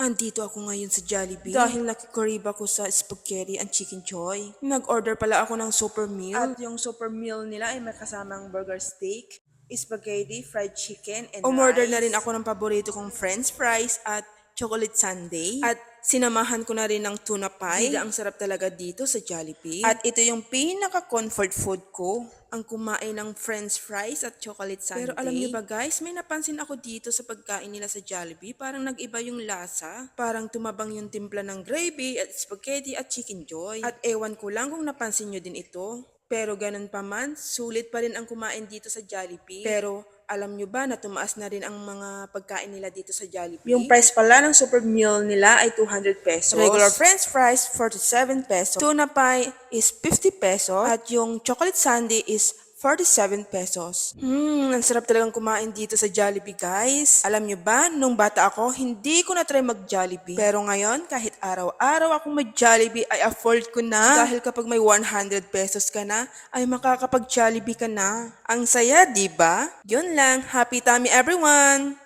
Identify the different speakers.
Speaker 1: Andito ako ngayon sa Jollibee dahil nakikrave ako sa spaghetti and chicken joy. Nag-order pala ako ng super meal. At yung super meal nila ay may kasamang burger steak, spaghetti, fried chicken, and Umorder na rin ako ng paborito kong french fries at chocolate sundae. At sinamahan ko na rin ng tuna pie. Bida, ang sarap talaga dito sa Jollibee. At ito yung pinaka-comfort food ko, ang kumain ng french fries at chocolate sundae. Pero alam niyo ba guys, may napansin ako dito sa pagkain nila sa Jollibee. Parang nag-iba yung lasa. Parang tumabang yung timpla ng gravy at spaghetti at chicken joy. At ewan ko lang kung napansin nyo din ito. Pero ganun pa man, sulit pa rin ang kumain dito sa Jollibee. Pero alam nyo ba na tumaas na rin ang mga pagkain nila dito sa Jollibee? Yung price pala ng super meal nila ay 200 pesos. Regular french fries, 47 pesos. Tuna pie is 50 pesos. At yung chocolate sundae is 47 pesos. Ang sarap talagang kumain dito sa Jollibee, guys. Alam nyo ba, nung bata ako, hindi ko na-try mag-Jollibee. Pero ngayon, kahit araw-araw akong mag-Jollibee, ay afford ko na. Dahil kapag may 100 pesos ka na, ay makakapag-Jollibee ka na. Ang saya, di ba? Yun lang. Happy tummy, everyone!